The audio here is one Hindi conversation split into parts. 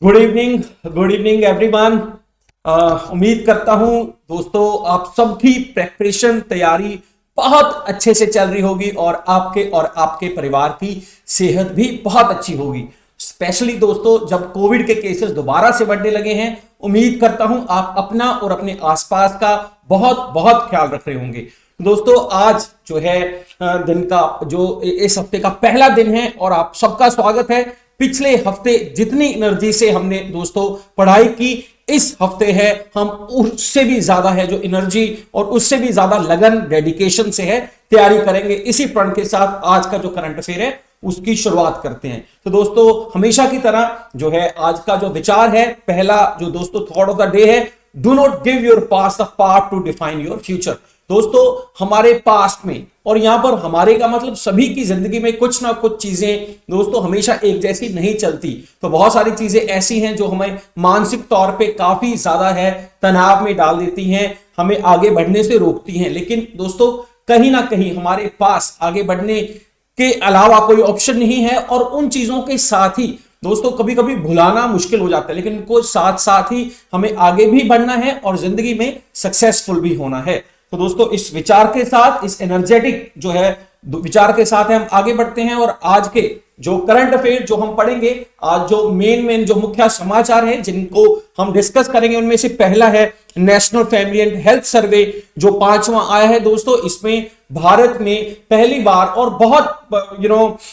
Good evening everyone. उम्मीद करता हूं दोस्तों आप सबकी प्रेपरेशन तैयारी बहुत अच्छे से चल रही होगी और आपके परिवार की सेहत भी बहुत अच्छी होगी। स्पेशली दोस्तों जब कोविड के केसेस दोबारा से बढ़ने लगे हैं, उम्मीद करता हूं आप अपना और अपने आसपास का बहुत बहुत ख्याल रख रहे होंगे। दोस्तों आज जो है दिन का जो इस हफ्ते का पहला दिन है और आप सबका स्वागत है। पिछले हफ्ते जितनी एनर्जी से हमने दोस्तों पढ़ाई की, इस हफ्ते है हम उससे भी ज्यादा है जो एनर्जी और उससे भी ज्यादा लगन डेडिकेशन से है तैयारी करेंगे। इसी प्रण के साथ आज का जो करंट अफेयर है उसकी शुरुआत करते हैं। तो दोस्तों हमेशा की तरह जो है आज का जो विचार है, पहला जो दोस्तों थॉट ऑफ द डे है, do not give your past the power to define your future. दोस्तों हमारे पास्ट में, और यहां पर हमारे का मतलब सभी की जिंदगी में कुछ ना कुछ चीजें दोस्तों हमेशा एक जैसी नहीं चलती। तो बहुत सारी चीजें ऐसी हैं जो हमें मानसिक तौर पे काफी ज्यादा है तनाव में डाल देती हैं, हमें आगे बढ़ने से रोकती हैं। लेकिन दोस्तों कहीं ना कहीं हमारे पास आगे बढ़ने के अलावा कोई ऑप्शन नहीं है, और उन चीजों के साथ ही दोस्तों कभी कभी भुलाना मुश्किल हो जाता है, लेकिन इनको साथ साथ ही हमें आगे भी बढ़ना है और जिंदगी में सक्सेसफुल भी होना है। तो दोस्तों इस विचार के साथ, इस एनर्जेटिक जो है विचार के साथ हम आगे बढ़ते हैं। और आज के जो करंट अफेयर जो हम पढ़ेंगे, आज जो मेन जो मुख्य समाचार हैं जिनको हम डिस्कस करेंगे, उनमें से पहला है national family and health survey जो 5वां आया है। दोस्तों इसमें भारत में पहली बार और बहुत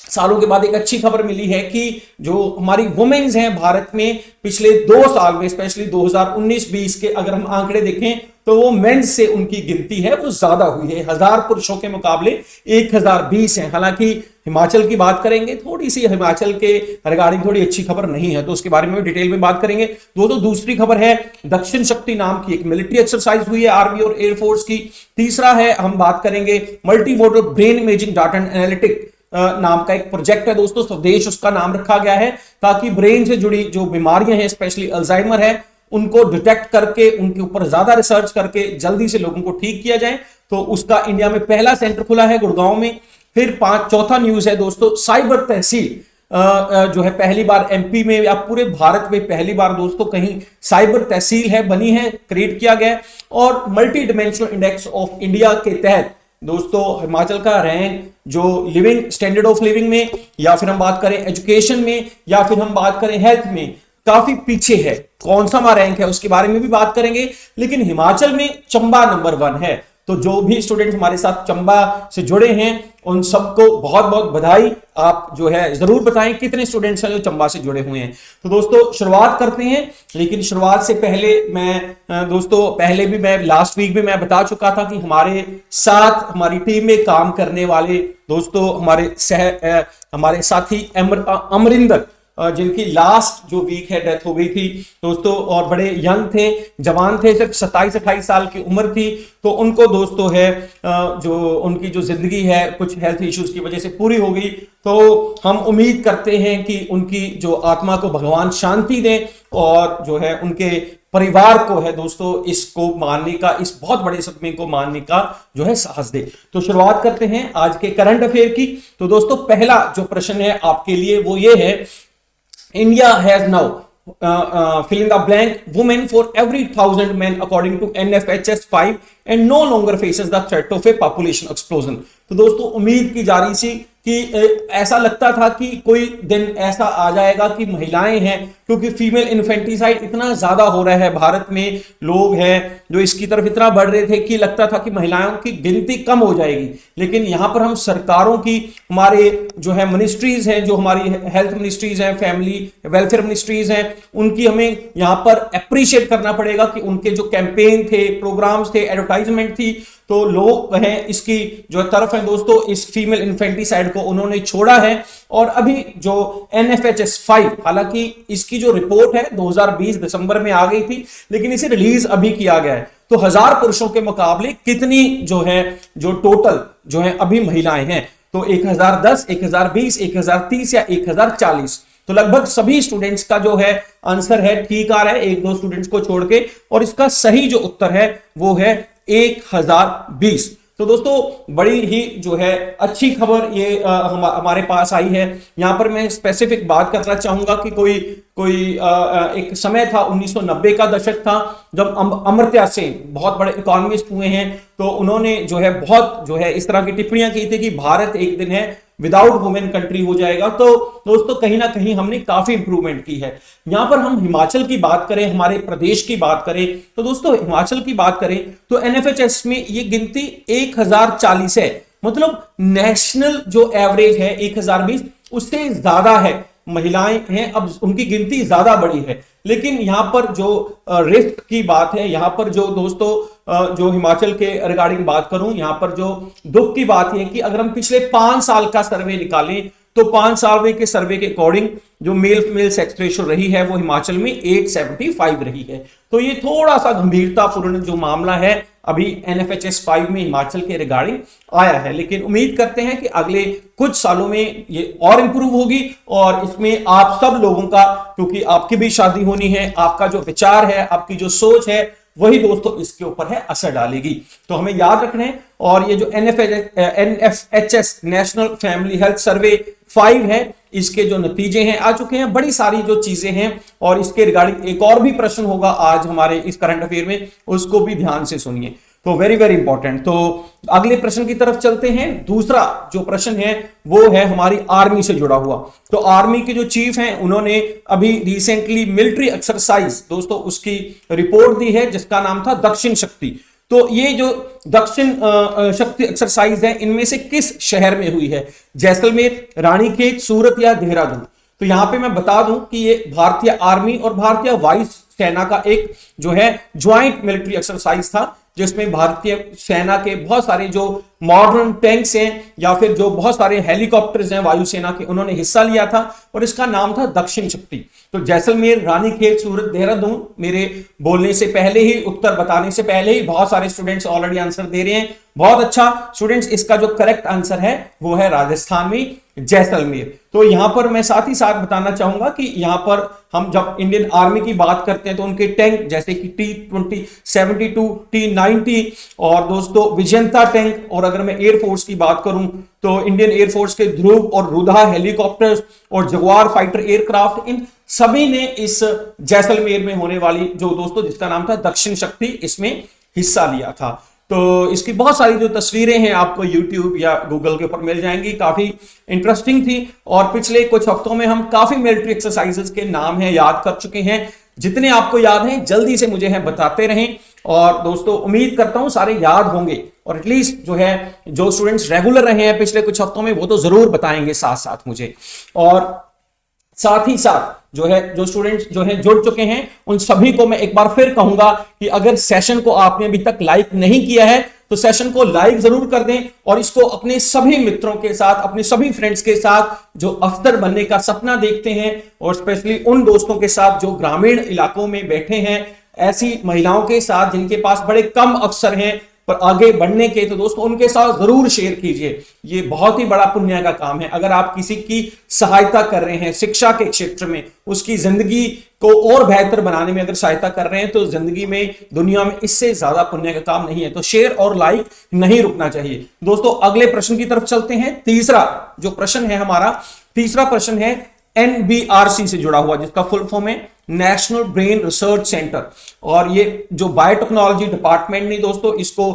सालों के बाद एक अच्छी खबर मिली है कि जो हमारी वुमेन्स हैं भारत में पिछले 2 साल में, स्पेशली 2019-20 के अगर हम आंकड़े देखें तो वो मेंस से उनकी गिनती है वो ज्यादा हुई है। 1000 पुरुषों के मुकाबले 1020 है। हालांकि हिमाचल की बात करेंगे, थोड़ी सी हिमाचल के रिगार्डिंग थोड़ी अच्छी खबर नहीं है, तो उसके बारे में डिटेल में बात करेंगे। दोस्तों दूसरी खबर है दक्षिण शक्ति नाम की एक मिलिट्री एक्सरसाइज हुई है आर्मी और एयरफोर्स की। तीसरा है हम बात करेंगे multimodal brain imaging data and analytic नाम का एक प्रोजेक्ट है दोस्तों, स्वदेश उसका नाम रखा गया है, ताकि ब्रेन से जुड़ी जो बीमारियां हैं स्पेशली अल्जाइमर है उनको डिटेक्ट करके उनके ऊपर ज्यादा रिसर्च करके जल्दी से लोगों को ठीक किया जाए। तो उसका इंडिया में पहला सेंटर खुला है गुड़गांव में। फिर चौथा न्यूज है दोस्तों साइबर तहसील जो है पहली बार एमपी में या पूरे भारत में पहली बार दोस्तों कहीं साइबर तहसील है बनी है, क्रिएट किया गया। और multi dimensional index of India के तहत दोस्तों हिमाचल का रैंक जो लिविंग स्टैंडर्ड ऑफ लिविंग में, या फिर हम बात करें एजुकेशन में, या फिर हम बात करें हेल्थ में, काफी पीछे है। कौन सा हमारा रैंक है उसके बारे में भी बात करेंगे। लेकिन हिमाचल में चंबा नंबर 1 है। तो जो भी स्टूडेंट हमारे साथ चंबा से जुड़े हैं उन सबको बहुत बहुत बधाई। आप जो है जरूर बताएं कितने स्टूडेंट्स हैं जो चंबा से जुड़े हुए हैं। तो दोस्तों शुरुआत करते हैं, लेकिन शुरुआत से पहले मैं दोस्तों पहले भी मैं लास्ट वीक भी मैं बता चुका था कि हमारे साथ हमारी टीम में काम करने वाले दोस्तों हमारे साथी अमरिंदर जिनकी लास्ट जो वीक है डेथ हो गई थी दोस्तों, और बड़े यंग थे, जवान थे, सिर्फ 27-28 साल की उम्र थी। तो उनको दोस्तों है जो उनकी जो जिंदगी है कुछ हेल्थ इश्यूज की वजह से पूरी हो गई। तो हम उम्मीद करते हैं कि उनकी जो आत्मा को भगवान शांति दें और जो है उनके परिवार को है दोस्तों इसको मानने का, इस बहुत बड़े सदमे को मानने का जो है साहस दे। तो शुरुआत करते हैं आज के करंट अफेयर की। तो दोस्तों पहला जो प्रश्न है आपके लिए वो ये है, India has now fill in the blank women for every 1000 men according to NFHS 5 and no longer faces the threat of a population explosion। तो दोस्तों उम्मीद की जा रही थी कि ऐसा लगता था कि कोई दिन ऐसा आ जाएगा कि महिलाएं हैं, क्योंकि फीमेल इन्फेंटिसाइड इतना ज्यादा हो रहा है भारत में, लोग हैं जो इसकी तरफ इतना बढ़ रहे थे कि लगता था कि महिलाओं की गिनती कम हो जाएगी। लेकिन यहां पर हम सरकारों की, हमारे जो है मिनिस्ट्रीज हैं, जो हमारी हेल्थ मिनिस्ट्रीज हैं, फैमिली वेलफेयर मिनिस्ट्रीज हैं, उनकी हमें यहां पर अप्रिशिएट करना पड़ेगा कि उनके जो कैंपेन थे, प्रोग्राम्स थे, एडवर्टाइजमेंट थी, तो लोग हैं इसकी जो तरफ है दोस्तों इस फीमेल इन्फेंटिसाइड को उन्होंने छोड़ा है। और अभी जो NFHS 5, हालांकि इसकी जो रिपोर्ट है 2020 दिसंबर में आ गई थी, लेकिन इसे रिलीज अभी किया गया है। तो 1000 पुरुषों के मुकाबले कितनी जो है जो टोटल जो है अभी महिलाएं हैं, तो 1010, 1020, 1030 या 1040। तो लगभग सभी स्टूडेंट्स का जो है आंसर है ठीक आ रहा है, 1-2 स्टूडेंट्स को छोड़ के, और इसका सही जो उत्तर है वो है 1020। तो दोस्तों बड़ी ही जो है अच्छी खबर ये हमारे पास आई है। यहां पर मैं स्पेसिफिक बात करना चाहूंगा कि कोई एक समय था 1990 का दशक था जब अमर्त्य सेन बहुत बड़े इकोनॉमिस्ट हुए हैं, तो उन्होंने जो है बहुत जो है इस तरह की टिप्पणियां की थी कि भारत एक दिन है विदाउट वुमेन कंट्री हो जाएगा। तो दोस्तों कहीं ना कहीं हमने काफी इंप्रूवमेंट की है। यहां पर हम हिमाचल की बात करें, हमारे प्रदेश की बात करें, तो दोस्तों हिमाचल की बात करें तो एनएफएचएस में ये गिनती 1040 है, मतलब नेशनल जो एवरेज है 1020 उससे ज्यादा है। महिलाएं हैं, अब उनकी गिनती ज्यादा बड़ी है। लेकिन यहां पर जो रिस्क की बात है, यहां पर जो दोस्तों जो हिमाचल के रिगार्डिंग बात करूं, यहां पर जो दुख की बात है कि अगर हम पिछले 5 साल का सर्वे निकालें तो 5 साल के सर्वे के अकॉर्डिंग जो मेल फीमेल सेक्स रेशियो रही है वो हिमाचल में 875 रही है। तो ये थोड़ा सा गंभीरतापूर्ण जो मामला है अभी एनएफएचएस 5 में हिमाचल के रिगार्डिंग आया है। लेकिन उम्मीद करते हैं कि अगले कुछ सालों में ये और इंप्रूव होगी और इसमें आप सब लोगों का, क्योंकि आपकी भी शादी होनी है, आपका जो विचार है, आपकी जो सोच है, वही दोस्तों इसके ऊपर है असर डालेगी। तो हमें याद रखना है। और ये जो NFHS national family health survey 5 है, इसके जो नतीजे हैं आ चुके हैं, बड़ी सारी जो चीजें हैं और इसके रिगार्डिंग एक और भी प्रश्न होगा आज हमारे इस करंट अफेयर में, उसको भी ध्यान से सुनिए। तो वेरी वेरी इंपॉर्टेंट। तो अगले प्रश्न की तरफ चलते हैं। दूसरा जो प्रश्न है वो है हमारी आर्मी से जुड़ा हुआ। तो आर्मी के जो चीफ हैं उन्होंने अभी रिसेंटली मिलिट्री एक्सरसाइज दोस्तों उसकी रिपोर्ट दी है जिसका नाम था दक्षिण शक्ति। तो ये जो दक्षिण शक्ति एक्सरसाइज है इनमें से किस शहर में हुई है? जैसलमेर, रानीखेत, सूरत या देहरादून? तो यहां पे मैं बता दूं कि ये भारतीय आर्मी और भारतीय वायु सेना का एक जो है ज्वाइंट मिलिट्री एक्सरसाइज था, जिसमें भारतीय सेना के बहुत सारे जो मॉडर्न टैंक्स हैं या फिर जो बहुत सारे हेलीकॉप्टर्स हैं वायुसेना के, उन्होंने हिस्सा लिया था और इसका नाम था दक्षिण शक्ति। तो जैसलमेर, रानीखेत, सूरत, देहरादून, मेरे बोलने से पहले ही, उत्तर बताने से पहले ही बहुत सारे स्टूडेंट्स ऑलरेडी आंसर दे रहे हैं। बहुत अच्छा स्टूडेंट्स, इसका जो करेक्ट आंसर है वो है राजस्थान में जैसलमेर। तो यहां पर मैं साथ ही साथ बताना चाहूंगा कि यहां पर हम जब इंडियन आर्मी की बात करते हैं तो उनके टैंक जैसे कि T-20, 72, T-90 और दोस्तों विजयंता टैंक, और अगर मैं एयरफोर्स की बात करूं तो इंडियन एयरफोर्स के ध्रुव और रुधा हेलीकॉप्टर्स और जगुआर फाइटर एयरक्राफ्ट, इन सभी ने इस जैसलमेर में होने वाली जो दोस्तों जिसका नाम था दक्षिण शक्ति, इसमें हिस्सा लिया था। तो इसकी बहुत सारी जो तस्वीरें हैं आपको YouTube या Google के ऊपर मिल जाएंगी, काफी इंटरेस्टिंग थी। और पिछले कुछ हफ्तों में हम काफी मिलिट्री एक्सरसाइजेस के नाम हैं याद कर चुके हैं। जितने आपको याद हैं जल्दी से मुझे है बताते रहें, और दोस्तों उम्मीद करता हूं सारे याद होंगे, और एटलीस्ट जो है जो स्टूडेंट्स रेगुलर रहे हैं पिछले कुछ हफ्तों में वो तो जरूर बताएंगे साथ साथ मुझे। और साथ ही साथ जो है जो स्टूडेंट्स जो है जुड़ चुके हैं उन सभी को मैं एक बार फिर कहूंगा कि अगर सेशन को आपने अभी तक लाइक नहीं किया है तो सेशन को लाइक जरूर कर दें, और इसको अपने सभी मित्रों के साथ, अपने सभी फ्रेंड्स के साथ जो अफसर बनने का सपना देखते हैं, और स्पेशली उन दोस्तों के साथ जो ग्रामीण इलाकों में बैठे हैं, ऐसी महिलाओं के साथ जिनके पास बड़े कम अवसर हैं पर आगे बढ़ने के, तो दोस्तों उनके साथ जरूर शेयर कीजिए। ये बहुत ही बड़ा पुण्य का काम है। अगर आप किसी की सहायता कर रहे हैं शिक्षा के क्षेत्र में, उसकी जिंदगी को और बेहतर बनाने में अगर सहायता कर रहे हैं, तो जिंदगी में, दुनिया में इससे ज्यादा पुण्य का काम नहीं है। तो शेयर और लाइक नहीं रुकना चाहिए। दोस्तों अगले प्रश्न की तरफ चलते हैं। तीसरा जो प्रश्न है हमारा, तीसरा प्रश्न है NBRC से जुड़ा हुआ, जिसका फुल फॉर्म है नेशनल ब्रेन रिसर्च सेंटर। और ये जो बायोटेक्नोलॉजी डिपार्टमेंट ने दोस्तों इसको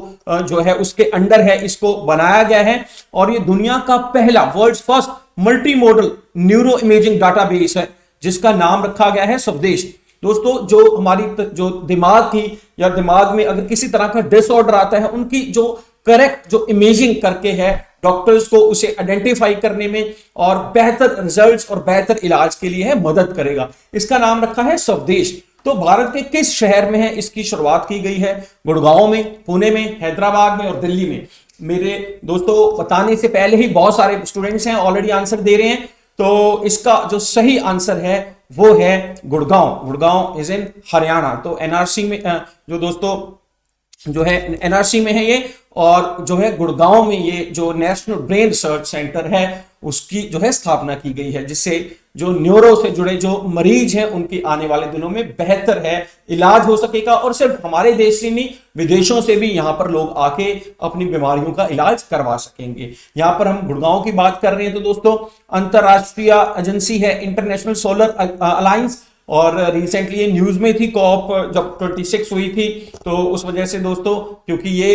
जो है उसके अंडर है, इसको बनाया गया है, और ये दुनिया का पहला, world first multi modal neuro imaging database है, जिसका नाम रखा गया है स्वदेश। दोस्तों जो हमारी जो दिमाग की या दिमाग में अगर किसी तरह का डिसऑर्डर आता है, उनकी जो करेक्ट जो इमेजिंग करके है डॉक्टर्स को उसे आइडेंटिफाई करने में और बेहतर रिजल्ट्स और बेहतर इलाज के लिए है मदद करेगा। इसका नाम रखा है स्वदेश। तो भारत के किस शहर में है इसकी शुरुआत की गई है? गुड़गांव में, पुणे में, हैदराबाद में और दिल्ली में। मेरे दोस्तों बताने से पहले ही बहुत सारे स्टूडेंट्स हैं ऑलरेडी आंसर दे रहे हैं, तो इसका जो सही आंसर है वो है गुड़गांव। Gurgaon is in Haryana. तो एनआरसी में जो दोस्तों जो है एनआरसी में है ये, और जो है गुड़गांव में ये जो नेशनल ब्रेन रिसर्च सेंटर है उसकी जो है स्थापना की गई है, जिससे जो न्यूरो से जुड़े जो मरीज हैं उनकी आने वाले दिनों में बेहतर है इलाज हो सकेगा, और सिर्फ हमारे देश से नहीं विदेशों से भी यहां पर लोग आके अपनी बीमारियों का इलाज करवा सकेंगे। यहां पर हम गुड़गांव की बात कर रहे हैं तो दोस्तों अंतरराष्ट्रीय एजेंसी है इंटरनेशनल सोलर अलायंस, और रिसेंटली ये न्यूज में थी कॉप जब 26 हुई थी, तो उस वजह से दोस्तों, क्योंकि ये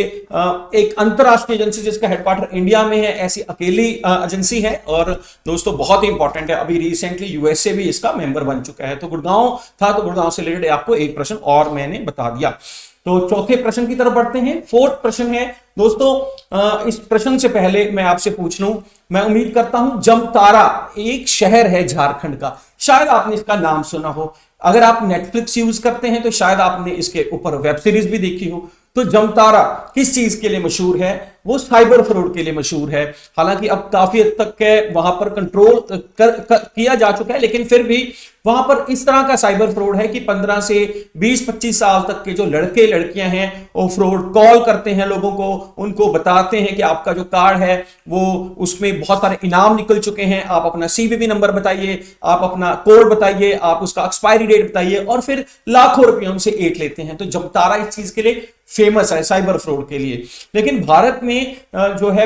एक अंतरराष्ट्रीय एजेंसी जिसका हेडक्वार्टर इंडिया में है, ऐसी अकेली एजेंसी है और दोस्तों बहुत ही इंपॉर्टेंट है। अभी रिसेंटली यूएसए भी इसका मेंबर बन चुका है। तो गुड़गांव था, तो गुड़गांव से रिलेटेड आपको एक प्रश्न और मैंने बता दिया। तो चौथे प्रश्न की तरफ बढ़ते हैं। फोर्थ प्रश्न है दोस्तों, इस प्रश्न से पहले मैं आपसे पूछ लूं, मैं उम्मीद करता हूं जमतारा एक शहर है झारखंड का, शायद आपने इसका नाम सुना हो। अगर आप नेटफ्लिक्स यूज करते हैं तो शायद आपने इसके ऊपर वेब सीरीज भी देखी हो। तो जमतारा किस चीज के लिए मशहूर है? वो साइबर फ्रॉड के लिए मशहूर है। हालांकि अब काफी हद तक के वहां पर कंट्रोल किया जा चुका है, लेकिन फिर भी वहां पर इस तरह का साइबर फ्रॉड है कि 15 से 20-25 साल तक के जो लड़के लड़कियां हैं वो फ्रॉड कॉल करते हैं लोगों को, उनको बताते हैं कि आपका जो कार्ड है वो उसमें बहुत सारे इनाम निकल चुके हैं, आप अपना सीवीवी नंबर बताइए, आप अपना कोड बताइए, आप उसका एक्सपायरी डेट बताइए, और फिर लाखों रुपए उनसे ऐंठ लेते हैं। तो जमतारा इस चीज के लिए फेमस है, साइबर फ्रॉड के लिए। लेकिन भारत में जो है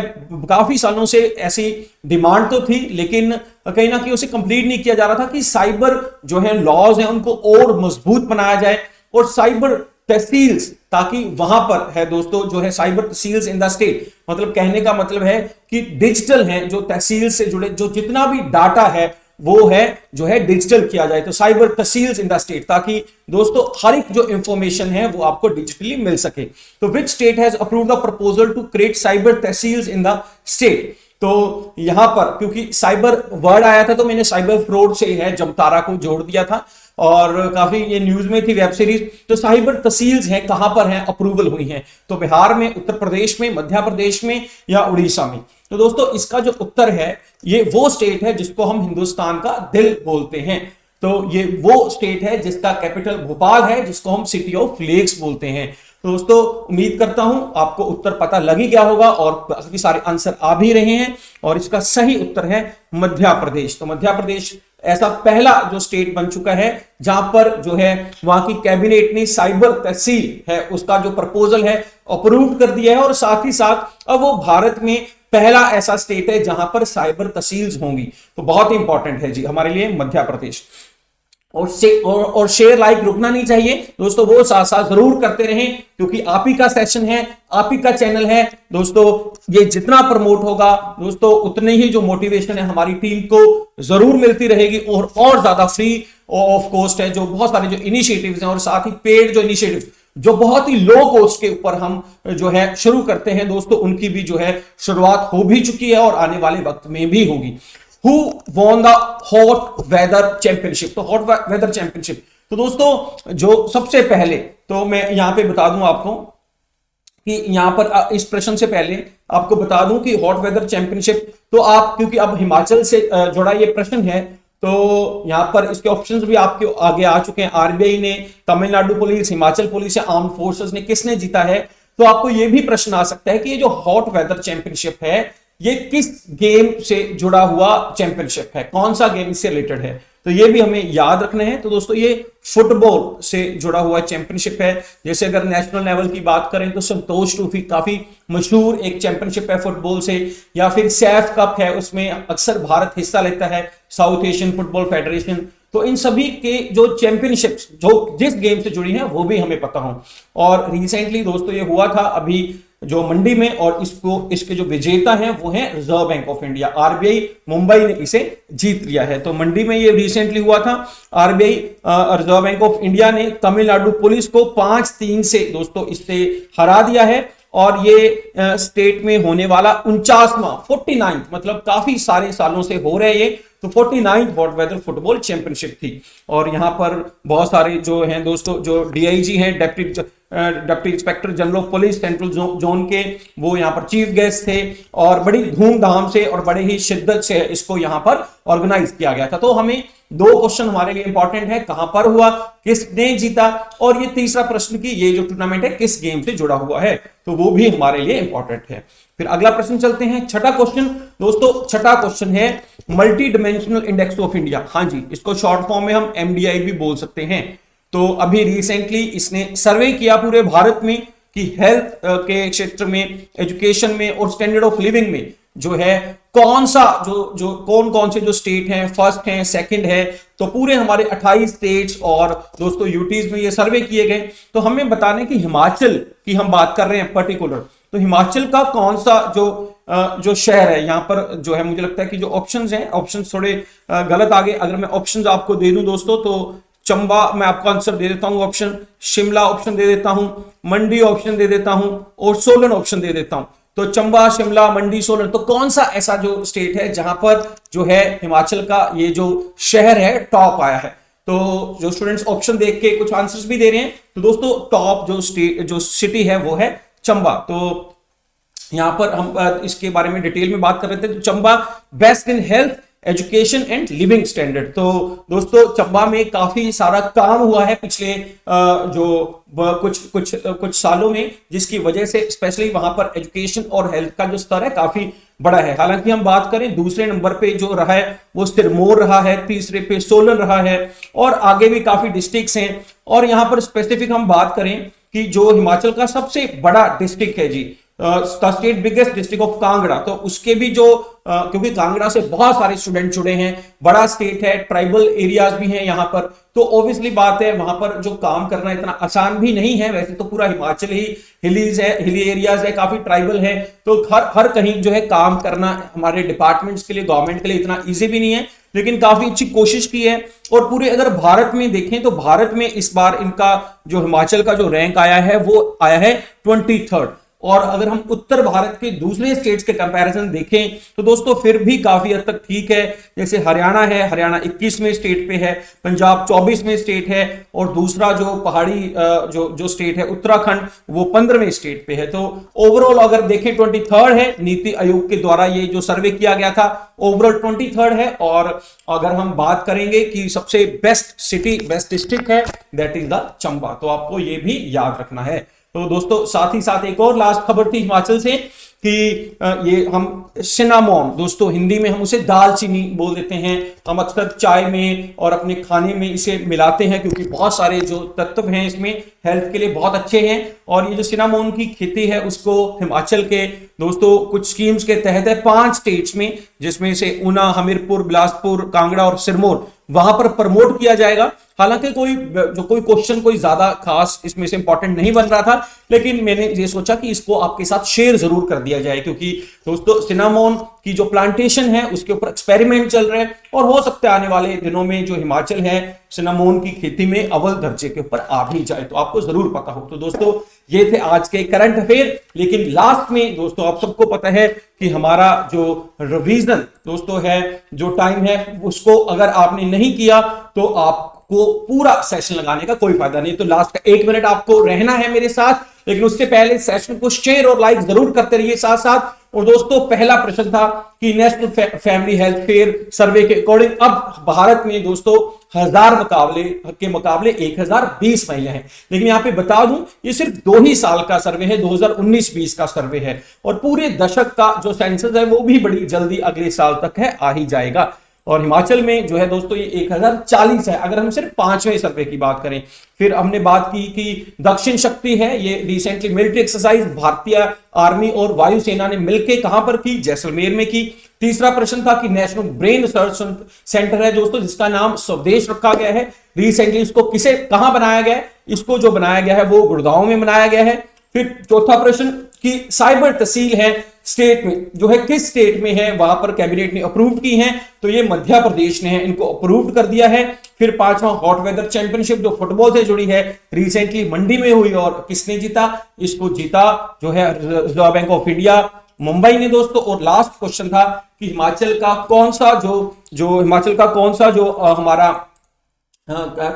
काफी सालों से ऐसी डिमांड तो थी, लेकिन कहीं ना कहीं उसे कंप्लीट नहीं किया जा रहा था कि साइबर जो है लॉज हैं उनको और मजबूत बनाया जाए, और साइबर तहसील्स, ताकि वहां पर है दोस्तों जो है cyber tehsils in the state, मतलब कहने का मतलब है कि डिजिटल हैं जो तहसील से जुड़े जो जितना भी डाटा है वो है जो है डिजिटल किया जाए। तो cyber tehsils in the state, ताकि दोस्तों हर एक जो इंफॉर्मेशन है वो आपको डिजिटली मिल सके। तो which state has approved the proposal to create cyber tehsils in the state? तो यहां पर क्योंकि साइबर वर्ड आया था तो मैंने साइबर फ्रॉड से है जमतारा को जोड़ दिया था, और काफी ये न्यूज में थी वेब सीरीज। तो साइबर तहसील्स हैं कहां पर हैं अप्रूवल हुई हैं? तो बिहार में, उत्तर प्रदेश में, मध्य प्रदेश में या उड़ीसा में? तो दोस्तों इसका जो उत्तर है ये वो स्टेट है जिसको हम हिंदुस्तान का दिल बोलते हैं। तो ये वो स्टेट है जिसका कैपिटल भोपाल है, जिसको हम सिटी ऑफ लेक्स बोलते हैं। तो दोस्तों उम्मीद करता हूं आपको उत्तर पता लग ही गया होगा और काफी सारे आंसर आ भी रहे हैं, और इसका सही उत्तर है मध्य प्रदेश। तो मध्य प्रदेश ऐसा पहला जो स्टेट बन चुका है जहां पर जो है वहां की कैबिनेट ने साइबर तहसील है उसका जो प्रपोजल है अप्रूव कर दिया है, और साथ ही साथ अब वो भारत में पहला ऐसा स्टेट है जहां पर साइबर तहसील्स होंगी। तो बहुत ही इंपॉर्टेंट है जी हमारे लिए मध्य प्रदेश। और शेयर लाइक रुकना नहीं चाहिए दोस्तों, वो साथ साथ जरूर करते रहें, क्योंकि आप ही का सेशन है, आप ही का चैनल है दोस्तों। ये जितना प्रमोट होगा दोस्तों उतने ही जो मोटिवेशन है हमारी टीम को जरूर मिलती रहेगी, और ज्यादा फ्री ऑफ कॉस्ट है जो बहुत सारे जो इनिशिएटिव्स हैं, और साथ ही पेड जो इनिशिएटिव्स जो बहुत ही लो कॉस्ट के ऊपर हम जो है शुरू करते हैं दोस्तों, उनकी भी जो है शुरुआत हो भी चुकी है और आने वाले वक्त में भी होगी। Who won the hot weather championship? तो हॉट वेदर चैंपियनशिप, तो दोस्तों जो सबसे पहले, तो मैं यहां पे बता दूं आपको कि यहां पर इस प्रश्न से पहले आपको बता दूं कि हॉट वेदर चैंपियनशिप, तो आप क्योंकि अब हिमाचल से जुड़ा ये प्रश्न है तो यहां पर इसके ऑप्शंस भी आपके आगे आ चुके हैं। आरबीआई ने, तमिलनाडु पुलिस, हिमाचल पुलिस या आर्म्ड फोर्सेस ने, किसने जीता है? तो आपको यह भी प्रश्न आ सकता है कि ये जो हॉट वेदर चैंपियनशिप है ये किस गेम से जुड़ा हुआ चैंपियनशिप है, कौन सा गेम इससे रिलेटेड है? तो ये भी हमें याद रखना है। तो दोस्तों ये फुटबॉल से जुड़ा हुआ चैंपियनशिप है। जैसे अगर नेशनल लेवल की बात करें तो संतोष ट्रॉफी काफी मशहूर एक चैंपियनशिप है फुटबॉल से, या फिर सैफ कप है, उसमें अक्सर भारत हिस्सा लेता है, साउथ एशियन फुटबॉल फेडरेशन। तो इन सभी के जो चैंपियनशिप्स जो जिस गेम से जुड़ी हैं वो भी हमें पता हो। और रिसेंटली दोस्तों ये हुआ था अभी जो मंडी में, और इसके जो विजेता हैं वो हैं reserve bank of India, RBI Mumbai ने इसे जीत लिया है। तो मंडी में ये रिसेंटली हुआ था। RBI reserve bank of India ने तमिलनाडु पुलिस को 5-3 से दोस्तों इससे हरा दिया है, और ये स्टेट में होने वाला 49वां 49 मतलब काफी सारे सालों से हो रहे ये, तो 49th hot weather football championship थी। और यहां पर बहुत सारे जो हैं दोस्तों, जो डीआईजी हैं, deputy inspector general of police central zone के, वो यहाँ पर चीफ गेस्ट थे, और बड़ी धूमधाम से और बड़े ही शिद्दत से इसको यहाँ पर ऑर्गेनाइज किया गया था। तो हमें 2 क्वेश्चन हमारे लिए इंपॉर्टेंट है, कहां पर हुआ, किसने जीता, और ये तीसरा प्रश्न की ये जो टूर्नामेंट है किस गेम से जुड़ा हुआ है, तो वो भी हमारे लिए इंपॉर्टेंट है। फिर अगला प्रश्न चलते हैं, छठा क्वेश्चन दोस्तों। छठा क्वेश्चन है multi dimensional index of India. हाँ जी, इसको शॉर्ट फॉर्म में हम एमडीआई भी बोल सकते हैं। तो अभी रिसेंटली इसने सर्वे किया पूरे भारत में कि हेल्थ के क्षेत्र में, एजुकेशन में और स्टैंडर्ड ऑफ लिविंग में जो है कौन सा जो कौन कौन से जो स्टेट हैं, फर्स्ट हैं, सेकंड है, तो पूरे हमारे 28 स्टेट्स और दोस्तों यूटीज में ये सर्वे किए गए। तो हमें बताने कि हिमाचल की हम बात कर रहे हैं पर्टिकुलर, तो हिमाचल का कौन सा जो शहर है, यहां पर जो है मुझे लगता है कि जो ऑप्शंस हैं, ऑप्शंस थोड़े गलत आ गए। अगर मैं ऑप्शंस आपको दे दूं दोस्तों, तो चंबा मैं आपको आंसर दे देता हूं ऑप्शन, शिमला ऑप्शन दे देता हूं, मंडी ऑप्शन दे देता हूं और सोलन ऑप्शन दे देता हूं। तो चंबा, शिमला, मंडी, सोलन, तो कौन सा ऐसा जो स्टेट है जहां पर जो है हिमाचल का ये जो शहर है टॉप आया है। तो जो स्टूडेंट्स ऑप्शन देख के कुछ आंसर्स भी दे रहे हैं, तो दोस्तों टॉप जो सिटी है वो है चंबा। तो यहां पर हम इसके बारे में डिटेल में बात कर रहे थे। तो Chamba best in health, education and living standard. तो दोस्तों चंबा में काफी सारा काम हुआ है पिछले कुछ सालों में, जिसकी वजह से स्पेशली वहां पर एजुकेशन और हेल्थ का जो स्तर है काफी बड़ा है। हालांकि हम बात करें दूसरे नंबर पे जो रहा है वो सिरमौर रहा है, तीसरे पे सोलन रहा है और आगे भी काफी डिस्ट्रिक्ट्स हैं। और यहां पर स्पेसिफिक हम बात करें कि जो हिमाचल का सबसे बड़ा डिस्ट्रिक्ट है जी, state biggest district of Kangra, तो उसके भी जो क्योंकि कांगड़ा से बहुत सारे स्टूडेंट जुड़े हैं, बड़ा स्टेट है, ट्राइबल एरियाज भी हैं यहाँ पर, तो ऑब्वियसली बात है वहां पर जो काम करना इतना आसान भी नहीं है। वैसे तो पूरा हिमाचल ही हिलीज है, हिली एरियाज है, काफी ट्राइबल है, तो हर कहीं जो है काम करना हमारे डिपार्टमेंट्स के लिए, गवर्नमेंट के लिए इतना ईजी भी नहीं है, लेकिन काफी अच्छी कोशिश की है। और पूरे अगर भारत में देखें तो भारत में इस बार इनका जो हिमाचल का जो रैंक आया है वो आया है 23rd। और अगर हम उत्तर भारत के दूसरे स्टेट्स के कंपैरिजन देखें तो दोस्तों फिर भी काफी हद तक ठीक है। जैसे हरियाणा है, हरियाणा 21वें स्टेट पे है, पंजाब 24वें स्टेट है और दूसरा जो पहाड़ी जो स्टेट है उत्तराखंड वो 15वें स्टेट पे है। तो ओवरऑल अगर देखें 23rd है, नीति आयोग के द्वारा ये जो सर्वे किया गया था ओवरऑल 23rd है। और अगर हम बात करेंगे कि सबसे बेस्ट सिटी, बेस्ट डिस्ट्रिक्ट है, दैट इज द चंबा। तो आपको ये भी याद रखना है। तो दोस्तों साथ ही साथ एक और लास्ट खबर थी हिमाचल से कि ये हम सिनामोन, दोस्तों हिंदी में हम उसे दालचीनी बोल देते हैं, हम अक्सर चाय में और अपने खाने में इसे मिलाते हैं क्योंकि बहुत सारे जो तत्व हैं इसमें हेल्थ के लिए बहुत अच्छे हैं। और ये जो सिनामोन की खेती है उसको हिमाचल के दोस्तों कुछ स्कीम्स के तहत है 5 स्टेट्स में, जिसमें से ऊना, हमीरपुर, बिलासपुर, कांगड़ा और सिरमौर, वहां पर प्रमोट किया जाएगा। हालांकि कोई क्वेश्चन कोई ज्यादा खास इसमें से इंपॉर्टेंट नहीं बन रहा था, लेकिन मैंने ये सोचा कि इसको आपके साथ शेयर जरूर कर दिया जाए क्योंकि दोस्तों सिनामोन की जो प्लांटेशन है उसके ऊपर एक्सपेरिमेंट चल रहे हैं और हो सकता है आने वाले दिनों में जो हिमाचल है सिनामोन की खेती में अव्वल दर्जे के ऊपर आ भी जाए, तो आपको जरूर पता हो। तो दोस्तों ये थे आज के करंट अफेयर, लेकिन लास्ट में दोस्तों आप सबको पता है कि हमारा जो रिवीजन दोस्तों है, जो टाइम है, उसको अगर आपने नहीं किया तो आपको पूरा सेशन लगाने का कोई फायदा नहीं। तो लास्ट का 1 मिनट आपको रहना है मेरे साथ, लेकिन उससे पहले सेशन को शेयर और लाइक जरूर करते रहिए साथ साथ। और दोस्तों पहला प्रश्न था कि नेशनल फैमिली हेल्थ फेयर सर्वे के अकॉर्डिंग अब भारत में दोस्तों 1000 के मुकाबले 1020 महिला हैं। लेकिन यहां पे बता दूं ये सिर्फ 2 ही साल का सर्वे है, 2019-20 का सर्वे है और पूरे दशक का जो सेंसस है वो भी बड़ी जल्दी अगले साल तक है, आ ही जाएगा। और हिमाचल में जो है दोस्तों ये 1040 है अगर हम सिर्फ 5वें सर्वे की बात करें। फिर हमने बात की कि दक्षिण शक्ति है, ये रिसेंटली मिलिट्री एक्सरसाइज भारतीय आर्मी और वायुसेना ने मिलकर कहां पर की, जैसलमेर में की। तीसरा प्रश्न था कि नेशनल ब्रेन रिसर्च सेंटर है दोस्तों जिसका नाम स्वदेश रखा गया है, रिसेंटली इसको कहां बनाया गया है, इसको जो बनाया गया है वो गुड़गांव में बनाया गया है। फिर चौथा प्रश्न कि साइबर तहसील है स्टेट में जो है किस स्टेट में है, वहां पर कैबिनेट ने अप्रूव की है, तो ये मध्य प्रदेश ने है, इनको अप्रूव कर दिया है। फिर 5वां हॉट वेदर चैंपियनशिप जो फुटबॉल से जुड़ी है रिसेंटली मंडी में हुई और किसने जीता, इसको जीता जो है reserve bank of India Mumbai ने दोस्तों। और लास्ट क्वेश्चन था कि हिमाचल का कौन सा जो हमारा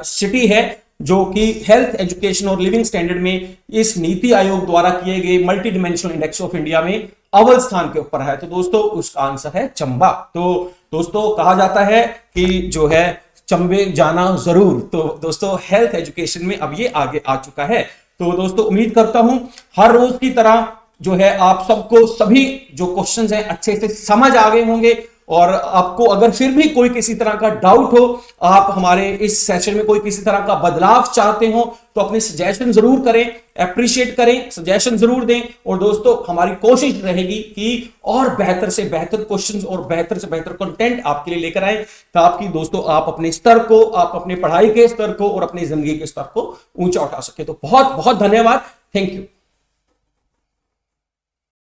सिटी है जो कि हेल्थ, एजुकेशन और लिविंग स्टैंडर्ड में इस नीति आयोग द्वारा किए गए multi dimensional index of India में अव्वल स्थान के ऊपर है, तो दोस्तों उसका आंसर है चंबा। तो दोस्तों कहा जाता है कि जो है चंबे जाना जरूर, तो दोस्तों हेल्थ एजुकेशन में अब ये आगे आ चुका है। तो दोस्तों उम्मीद करता हूं हर रोज की तरह जो है आप सबको सभी जो क्वेश्चंस हैं अच्छे से समझ आ गए होंगे और आपको अगर फिर भी कोई किसी तरह का डाउट हो, आप हमारे इस सेशन में कोई किसी तरह का बदलाव चाहते हो, तो अपने सजेशन जरूर करें, अप्रिशिएट करें, सजेशन जरूर दें। और दोस्तों हमारी कोशिश रहेगी कि और बेहतर से बेहतर क्वेश्चंस और बेहतर से बेहतर कंटेंट आपके लिए लेकर आए, ताकि दोस्तों आप अपने स्तर को, आप अपने पढ़ाई के स्तर को और अपनी जिंदगी के स्तर को ऊंचा उठा सके। तो बहुत बहुत धन्यवाद, थैंक यू।